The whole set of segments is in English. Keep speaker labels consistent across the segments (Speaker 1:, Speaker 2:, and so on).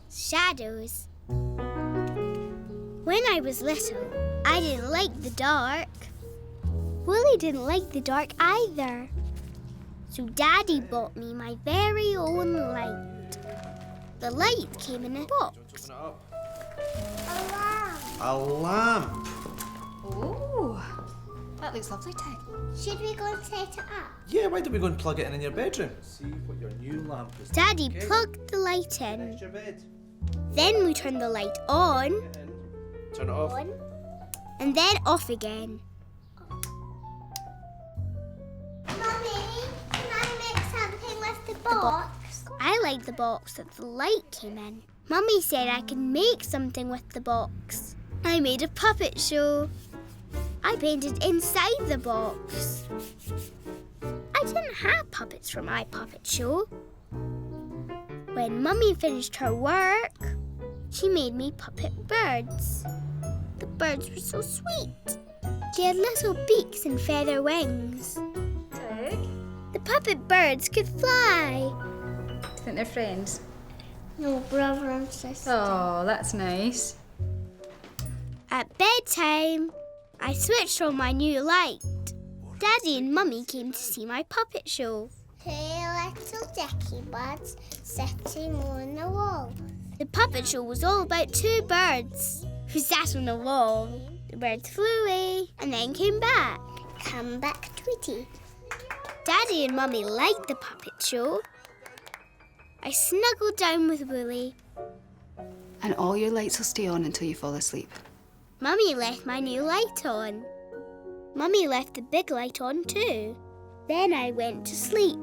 Speaker 1: shadows. When I was little, I didn't like the dark. Willie didn't like the dark either. So Daddy bought me my very own light. The light came in a box.
Speaker 2: A lamp.
Speaker 3: A lamp.
Speaker 4: Oh, that looks lovely, Tig.
Speaker 2: Should we go and set it up?
Speaker 3: Yeah, why don't we go and plug it in your bedroom? See what your new lamp is.
Speaker 1: Daddy plugged the light in.
Speaker 3: Next your bed.
Speaker 1: Then we turned the light on.
Speaker 3: Turn it off.
Speaker 1: And then off again.
Speaker 2: Mummy, can I make something with the box?
Speaker 1: I liked the box that the light came in. Mummy said I could make something with the box. I made a puppet show. I painted inside the box. I didn't have puppets for my puppet show. When Mummy finished her work, she made me puppet birds. The birds were so sweet. They had little beaks and feather wings.
Speaker 4: Tig,
Speaker 1: The puppet birds could fly.
Speaker 4: do you think they're friends?
Speaker 2: No, brother and sister.
Speaker 4: Oh, that's nice.
Speaker 1: At bedtime, I switched on my new light. Daddy and Mummy came to see my puppet show.
Speaker 2: Two little dicky birds sitting on the wall.
Speaker 1: The puppet show was all about two birds who sat on a wall. The birds flew away and then came back.
Speaker 2: Come back, Tweety.
Speaker 1: Daddy and Mummy liked the puppet show. I snuggled down with Willie.
Speaker 4: And all your lights will stay on until you fall asleep.
Speaker 1: Mummy left my new light on. Mummy left the big light on too. Then I went to sleep.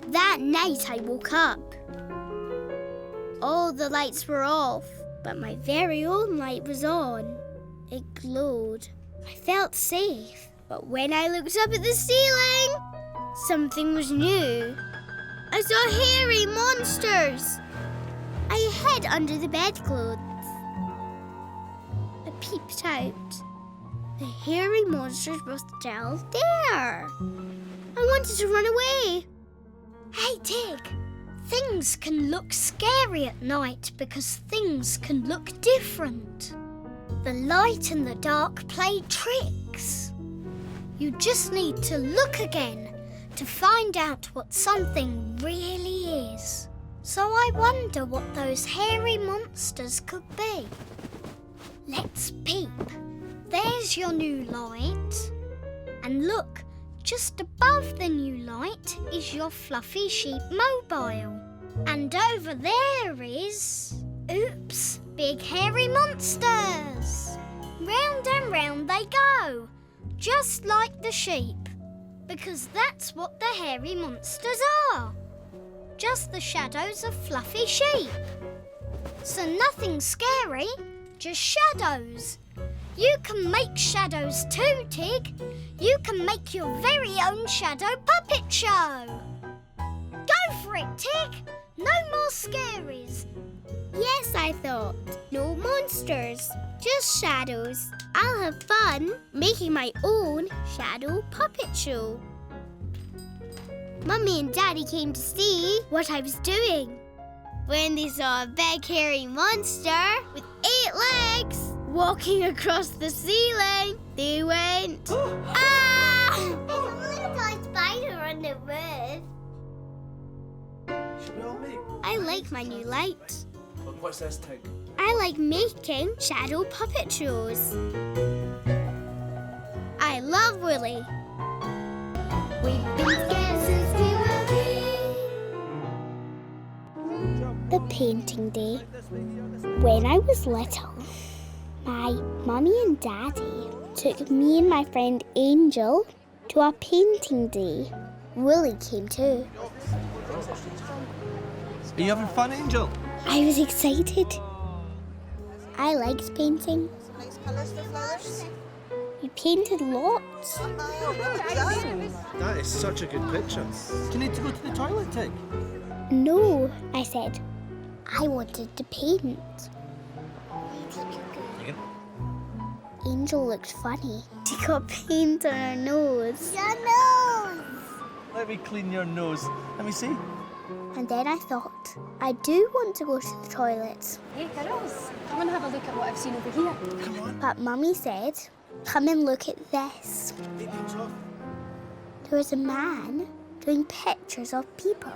Speaker 1: That night I woke up. All the lights were off, but my very own light was on. It glowed. I felt safe. But when I looked up at the ceiling, something was new. I saw hairy monsters. I hid under the bedclothes. I peeped out. The hairy monsters were still there. I wanted to run away.
Speaker 5: Hey, Tig. Things can look scary at night because things can look different. The light and the dark play tricks. You just need to look again to find out what something really is. So I wonder what those hairy monsters could be. Let's peep. There's your new light. And look, just above the new light is your fluffy sheep mobile. And over there is... Oops, big hairy monsters. Round and round they go, just like the sheep. Because that's what the hairy monsters are. Just the shadows of fluffy sheep. So nothing scary, just shadows. You can make shadows too, Tig. You can make your very own shadow puppet show. Go for it, Tig. No more scaries.
Speaker 1: Yes, I thought. No monsters, just shadows. I'll have fun making my own shadow puppet show. Mummy and Daddy came to see what I was doing. When they saw a big hairy monster with 8 legs walking across the ceiling, they went, ah!
Speaker 2: There's a little spider on the roof.
Speaker 3: Should we all make?
Speaker 1: I like my new light.
Speaker 3: Look, what's this, Tig?
Speaker 1: I like making shadow puppet shows. I love Willie. We've been scared since we were wee. The painting day. When I was little, my mummy and daddy took me and my friend Angel to our painting day. Willie came too.
Speaker 3: Are you having fun, Angel?
Speaker 1: I was excited. I liked painting.
Speaker 6: Nice colours for flowers.
Speaker 1: We painted lots.
Speaker 6: Oh, well done.
Speaker 3: That is such a good picture. Do you need to go to the toilet, Tig?
Speaker 1: No, I said. I wanted to paint. Angel looked funny. She got paint on her nose.
Speaker 2: Your nose.
Speaker 3: Let me clean your nose. Let me see.
Speaker 1: And then I thought, I do want to go to the toilet.
Speaker 4: Hey, girls, come and have a look at what I've seen over here.
Speaker 3: Come on.
Speaker 1: But Mummy said, come and look at this.
Speaker 3: Take those off.
Speaker 1: There was a man doing pictures of people.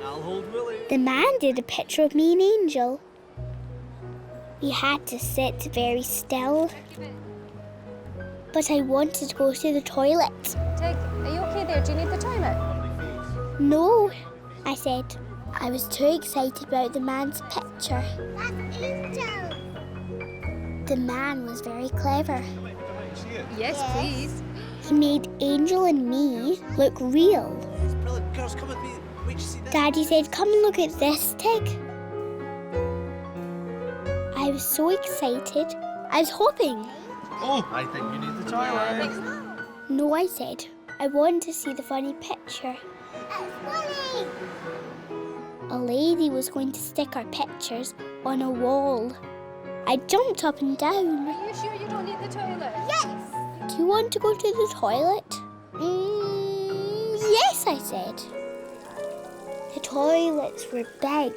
Speaker 3: I'll hold Willie.
Speaker 1: The man did a picture of me and Angel. We had to sit very still. But I wanted to go to the toilet.
Speaker 4: Tig, are you okay there? Do you need the toilet?
Speaker 1: No, I said. I was too excited about the man's picture.
Speaker 2: That's Angel.
Speaker 1: The man was very clever.
Speaker 4: Yes, please.
Speaker 1: He made Angel and me look real.
Speaker 3: It's brilliant. Girls, come with me. Wait, you see this?
Speaker 1: Daddy said, come and look at this, Tig. I was so excited. I was hoping.
Speaker 3: Oh, I think you need the toilet.
Speaker 1: No, I said. I want to see the funny picture.
Speaker 2: That's Willie.
Speaker 1: A lady was going to stick our pictures on a wall. I jumped up and down.
Speaker 4: Are you sure you don't need the toilet?
Speaker 2: Yes.
Speaker 1: Do you want to go to the toilet? Yes, I said. The toilets were big.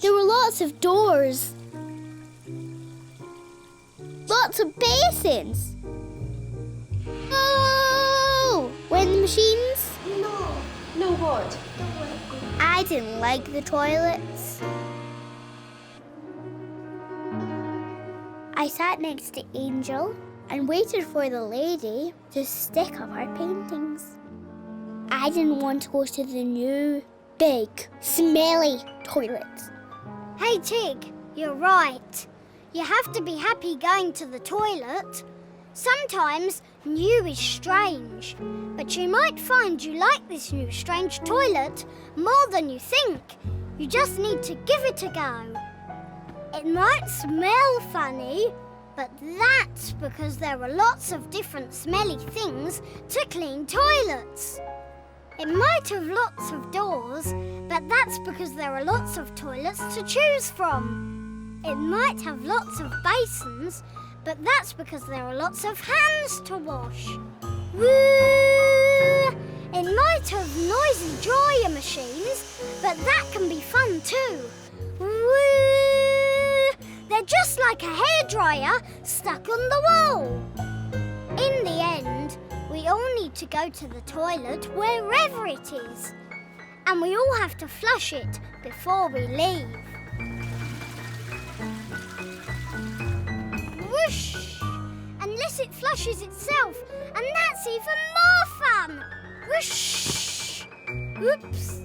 Speaker 1: There were lots of doors. Lots of basins. Oh! Wind machines?
Speaker 4: No, what?
Speaker 1: I didn't like the toilets. I sat next to Angel and waited for the lady to stick up our paintings. I didn't want to go to the new, big, smelly toilets.
Speaker 5: Hey, Tig, you're right. You have to be happy going to the toilet. Sometimes new is strange, but you might find you like this new strange toilet more than you think. You just need to give it a go. It might smell funny, but that's because there are lots of different smelly things to clean toilets. It might have lots of doors, but that's because there are lots of toilets to choose from. It might have lots of basins, but that's because there are lots of hands to wash. Woo! It might have noisy dryer machines, but that can be fun too. Woo! They're just like a hairdryer stuck on the wall. In the end, we all need to go to the toilet wherever it is. And we all have to flush it before we leave. Whoosh! Unless it flushes itself, and that's even more fun! Whoosh! Oops!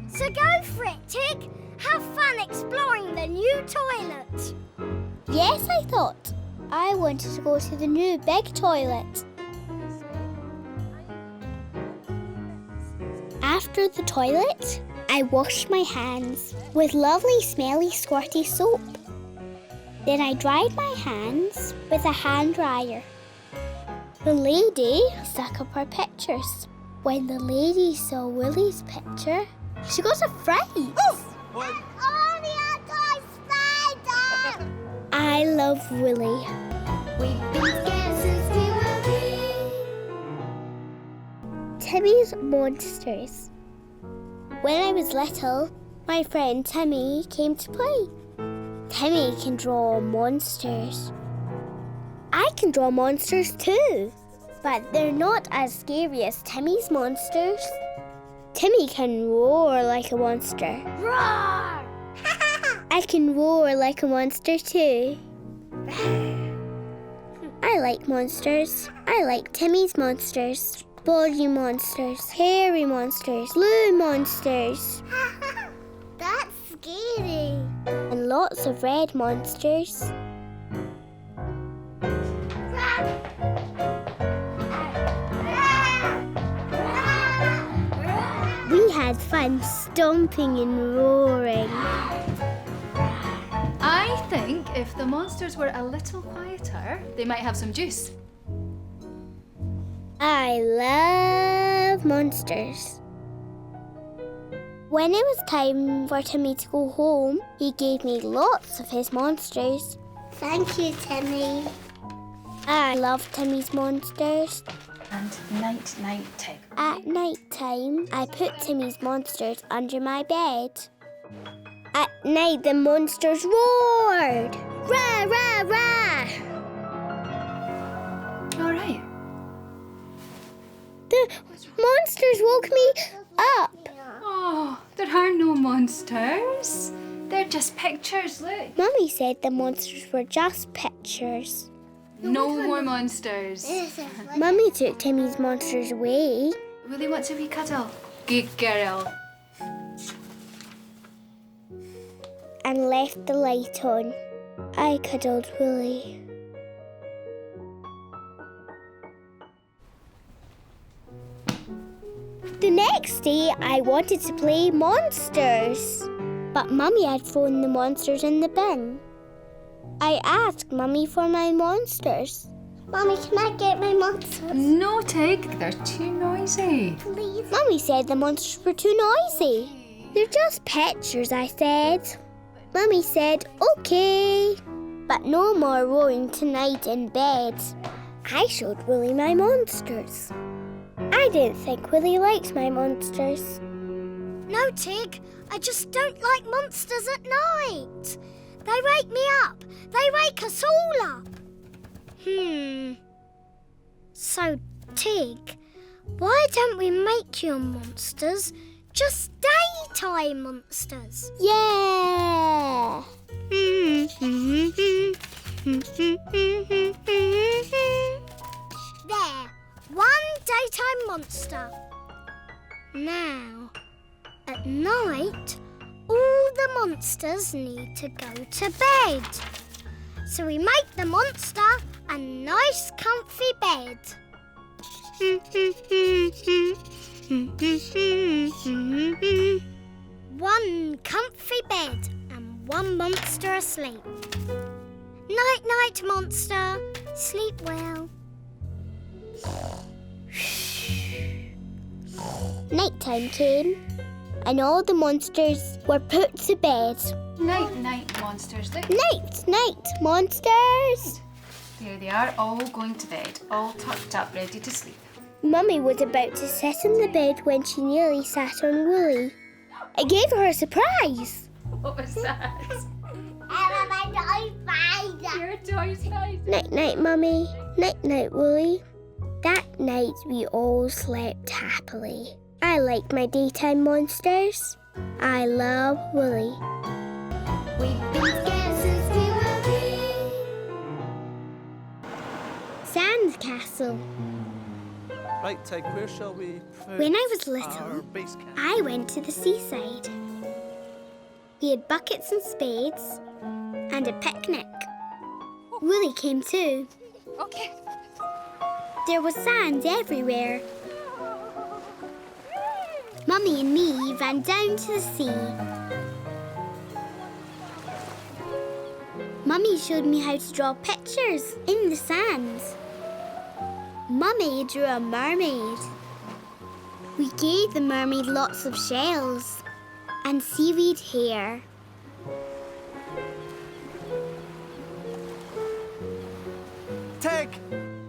Speaker 5: So go for it, Tig. Have fun exploring the new toilet.
Speaker 1: Yes, I thought. I wanted to go to the new big toilet. After the toilet, I washed my hands with lovely smelly squirty soap. Then I dried my hands with a hand dryer. The lady stuck up her pictures. When the lady saw Willie's picture, she got afraid.
Speaker 3: What?
Speaker 2: Oh, the anti-spider.
Speaker 1: I love Willie.
Speaker 2: We've been scared since we were wee.
Speaker 1: Timmys Monsters. When I was little, my friend Timmy came to play. Timmy can draw monsters. I can draw monsters too, but they're not as scary as Timmy's monsters. Timmy can roar like a monster.
Speaker 5: Roar!
Speaker 1: I can roar like a monster too. I like monsters. I like Timmy's monsters. Body monsters, hairy monsters, blue monsters,
Speaker 2: That's scary.
Speaker 1: and lots of red monsters. We had fun stomping and roaring.
Speaker 4: I think if the monsters were a little quieter, they might have some juice.
Speaker 1: I love monsters. When it was time for Timmy to go home, he gave me lots of his monsters.
Speaker 2: Thank you, Timmy.
Speaker 1: I love Timmy's monsters.
Speaker 4: And night, night, Tig.
Speaker 1: At night time, I put Timmy's Monsters under my bed. At night, the monsters roared. Rah, rah, rah.
Speaker 4: All right.
Speaker 1: The monsters woke me up.
Speaker 4: Oh, there are no monsters. They're just pictures, look.
Speaker 1: Mummy said the monsters were just pictures.
Speaker 4: No more monsters.
Speaker 1: Mummy took Timmy's Monsters away.
Speaker 4: Willie wants a wee cuddle. Good girl.
Speaker 1: And left the light on. I cuddled Willie. The next day, I wanted to play monsters. But Mummy had thrown the monsters in the bin. I asked Mummy for my monsters.
Speaker 2: Mummy, can I get my monsters?
Speaker 4: No, Tig, they're too noisy.
Speaker 2: Please.
Speaker 1: Mummy said the monsters were too noisy. They're just pictures, I said. Mummy said, okay. But no more roaring tonight in bed. I showed Willie my monsters. I didn't think Willie liked my monsters.
Speaker 5: No, Tig, I just don't like monsters at night. They wake me up. They wake us all up. So, Tig, why don't we make your monsters just daytime monsters?
Speaker 1: Yeah!
Speaker 5: There, one daytime monster. Now, at night, all the monsters need to go to bed. So we make the monster a nice comfy bed. One comfy bed and one monster asleep. Night, night, monster. Sleep well.
Speaker 1: Nighttime came, and all the monsters were put to bed.
Speaker 4: Night, night, monsters. Look.
Speaker 1: Night, night, monsters!
Speaker 4: There they are, all going to bed, all tucked up, ready to sleep.
Speaker 1: Mummy was about to sit on the bed when she nearly sat on Willie. It gave her a surprise.
Speaker 4: What was that?
Speaker 2: My toy spider.
Speaker 4: Your toy spider.
Speaker 1: Night, night, Mummy. Night, night, Willie. That night we all slept happily. I like my daytime monsters. I love Willie.
Speaker 2: We've been scared since we were wee.
Speaker 1: Sandcastle.
Speaker 3: Right, Tig, where shall we put
Speaker 1: When I was
Speaker 3: our
Speaker 1: little,
Speaker 3: base camp?
Speaker 1: I went to the seaside. We had buckets and spades and a picnic. Willie came too.
Speaker 4: Okay.
Speaker 1: There was sand everywhere. Mummy and me ran down to the sea. Mummy showed me how to draw pictures in the sand. Mummy drew a mermaid. We gave the mermaid lots of shells and seaweed hair.
Speaker 3: Tig!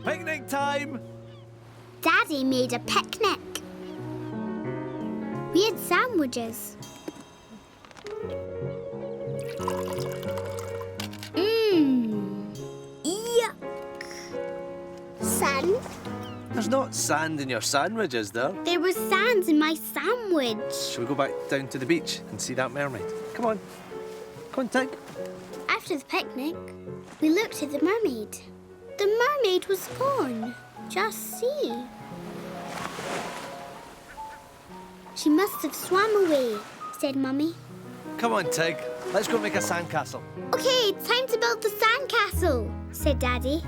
Speaker 3: Picnic time!
Speaker 1: Daddy made a picnic. We had sandwiches. Yuck.
Speaker 2: Sun.
Speaker 3: There's not sand in your sandwich, is there?
Speaker 1: There was sand in my sandwich.
Speaker 3: Shall we go back down to the beach and see that mermaid? Come on. Come on, Tig.
Speaker 1: After the picnic, we looked at the mermaid. The mermaid was gone. Just see. She must have swam away, said Mummy.
Speaker 3: Come on, Tig. Let's go make a sandcastle.
Speaker 1: Okay, time to build the sandcastle, said Daddy.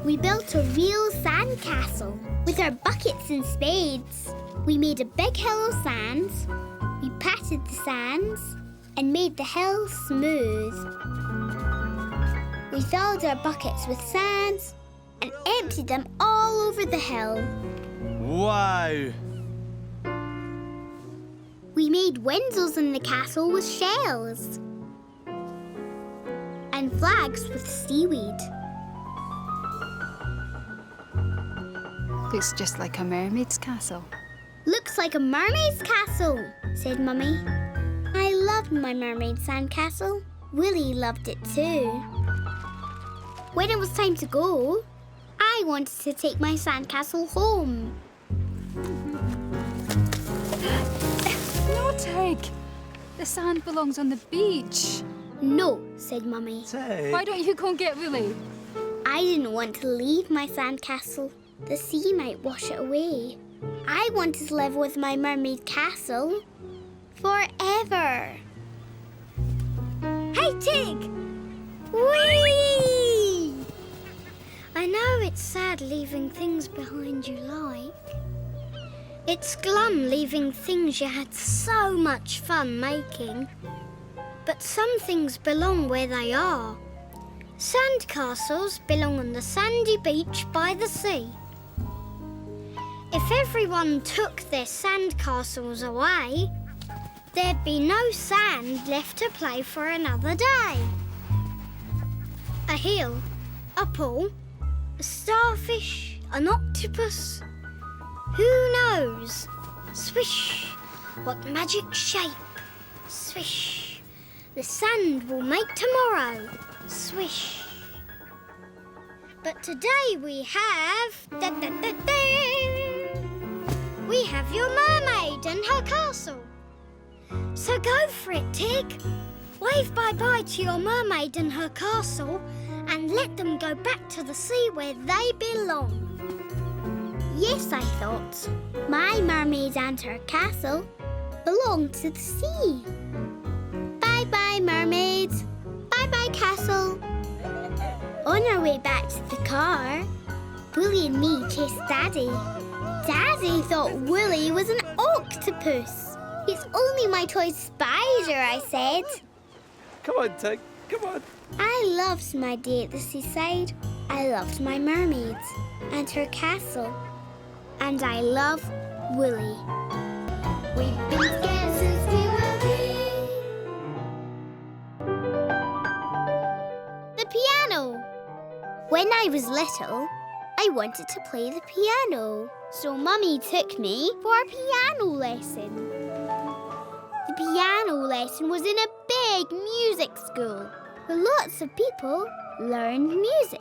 Speaker 1: We built a real sandcastle with our buckets and spades. We made a big hill of sand. We patted the sands and made the hill smooth. We filled our buckets with sand and emptied them all over the hill.
Speaker 3: Wow!
Speaker 1: We made windows in the castle with shells and flags with seaweed.
Speaker 4: Looks just like a mermaid's castle.
Speaker 1: Looks like a mermaid's castle, said Mummy. I loved my mermaid sandcastle. Willie loved it too. When it was time to go, I wanted to take my sandcastle home.
Speaker 4: No, Tig. The sand belongs on the beach.
Speaker 1: No, said Mummy.
Speaker 4: Why don't you go and get Willie?
Speaker 1: I didn't want to leave my sandcastle. The sea might wash it away. I wanted to live with my mermaid castle forever.
Speaker 5: Hey, Tig! Whee! I know it's sad leaving things behind you like. It's glum leaving things you had so much fun making. But some things belong where they are. Sandcastles belong on the sandy beach by the sea. If everyone took their sandcastles away, there'd be no sand left to play for another day. A hill, a pool, a starfish, an octopus. Who knows? Swish, what magic shape? Swish, the sand will make tomorrow. Swish. But today we have... We have your mermaid and her castle. So go for it, Tig. Wave bye-bye to your mermaid and her castle and let them go back to the sea where they belong.
Speaker 1: Yes, I thought. My mermaid and her castle belong to the sea. Bye-bye, mermaids. Bye-bye, castle. On our way back to the car, Willie and me chased Daddy. Daddy thought Willie was an octopus. It's only my toy spider, I said.
Speaker 3: Come on, Tig. Come on.
Speaker 1: I loved my day at the seaside. I loved my mermaids and her castle. And I love Willie. We've been together since we were wee. The piano. When I was little, I wanted to play the piano. So Mummy took me for a piano lesson. The piano lesson was in a big music school where lots of people learned music.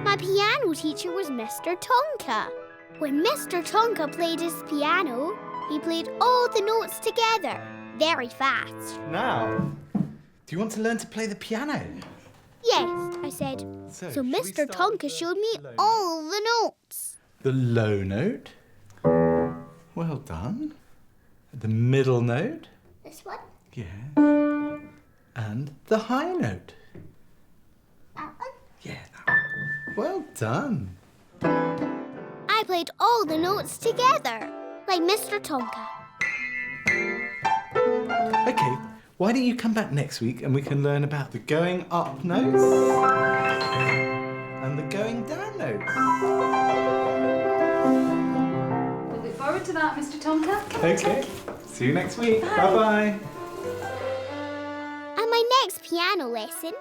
Speaker 1: My piano teacher was Mr. Tonka. When Mr. Tonka played his piano, he played all the notes together, very fast.
Speaker 7: Now, do you want to learn to play the piano?
Speaker 1: Yes, I said. So
Speaker 7: shall we
Speaker 1: Mr.
Speaker 7: start
Speaker 1: Tonka
Speaker 7: with
Speaker 1: showed me
Speaker 7: the low
Speaker 1: all the notes.
Speaker 7: The low note. Well done. The middle note.
Speaker 1: This one?
Speaker 7: Yeah. And the high note.
Speaker 1: That one?
Speaker 7: Yeah, that one. Well done.
Speaker 1: I played all the notes together, like Mr. Tonka.
Speaker 7: Okay, why don't you come back next week and we can learn about the going up notes and the going down notes.
Speaker 4: We'll look forward to that, Mr. Tonka. Come on,
Speaker 7: Okay,
Speaker 4: Tig.
Speaker 7: see you next week.
Speaker 4: Bye.
Speaker 7: Bye-bye.
Speaker 1: At my next piano lesson,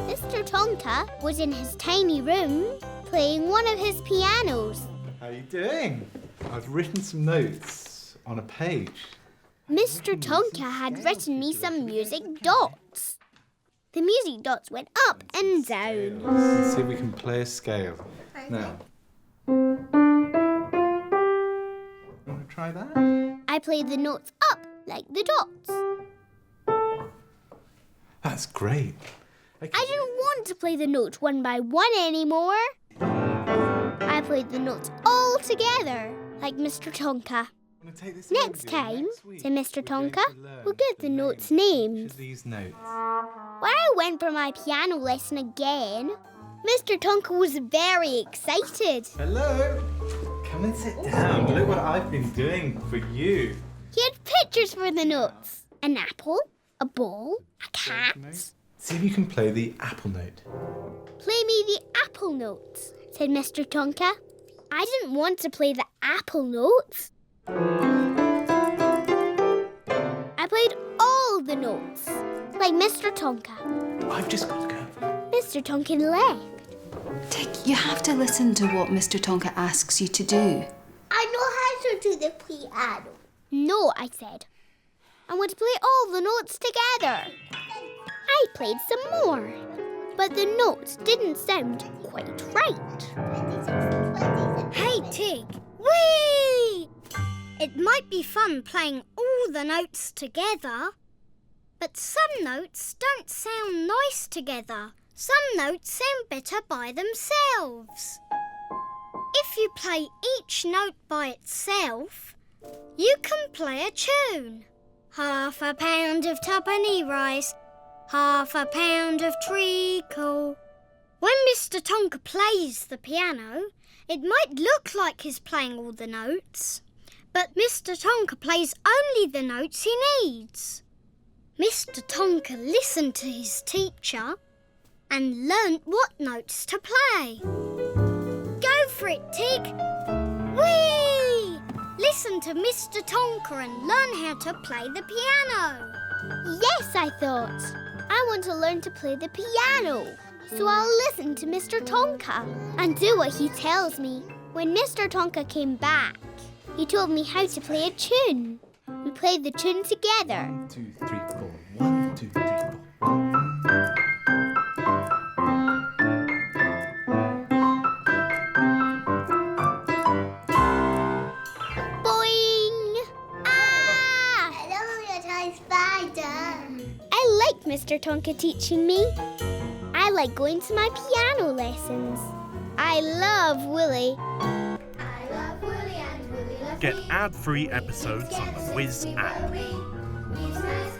Speaker 1: Mr. Tonka was in his tiny room playing one of his pianos.
Speaker 7: How are you doing? I've written some notes on a page.
Speaker 1: Mr. Tonka had written me some music dots. The music dots went up and down.
Speaker 7: Let's see if we can play a scale. Now. Want to try that?
Speaker 1: I played the notes up like the dots.
Speaker 7: That's great. Okay.
Speaker 1: I didn't want to play the notes one by one anymore. I played the notes all together like Mr. Tonka.
Speaker 7: I'm gonna take this
Speaker 1: Next
Speaker 7: with you.
Speaker 1: time,
Speaker 7: Next week,
Speaker 1: said Mr.
Speaker 7: we're going
Speaker 1: Tonka,
Speaker 7: to learn
Speaker 1: we'll give the notes
Speaker 7: names
Speaker 1: names.
Speaker 7: of these notes.
Speaker 1: When I went for my piano lesson again, Mr. Tonka was very excited.
Speaker 7: Hello. Come and sit down. Look what I've been doing for you.
Speaker 1: He had pictures for the notes. An apple, a ball, a cat.
Speaker 7: See if you can play the apple note.
Speaker 1: Play me the apple notes, said Mr. Tonka. I didn't want to play the apple notes. I played all the notes, like Mr. Tonka.
Speaker 7: I've just got to go.
Speaker 1: Mr. Tonka left.
Speaker 4: Tick, you have to listen to what Mr. Tonka asks you to do.
Speaker 2: I know how to do the piano.
Speaker 1: No, I said. I want to play all the notes together. I played some more, but the notes didn't sound quite right.
Speaker 5: Hey, Tig. Whee! It might be fun playing all the notes together, but some notes don't sound nice together. Some notes sound better by themselves. If you play each note by itself, you can play a tune. Half a pound of tuppenny rice, half a pound of treacle. When Mr. Tonka plays the piano, it might look like he's playing all the notes, but Mr. Tonka plays only the notes he needs. Mr. Tonka listened to his teacher and learnt what notes to play. Go for it, Tig! Whee! Listen to Mr. Tonka and learn how to play the piano.
Speaker 1: Yes, I thought. I want to learn to play the piano. So I'll listen to Mr. Tonka and do what he tells me. When Mr. Tonka came back, he told me how to play a tune. We played the tune together.
Speaker 7: 1, 2, 3, 4. 1, 2, 3, 4.
Speaker 1: Boing! Ah!
Speaker 2: Hello, your toy spider.
Speaker 1: I like Mr. Tonka teaching me. I like going to my piano lessons. I love Willy.
Speaker 2: I love Willy and Willy loves
Speaker 8: Get
Speaker 2: me.
Speaker 8: ad-free episodes on the Wizz app.
Speaker 2: He's nice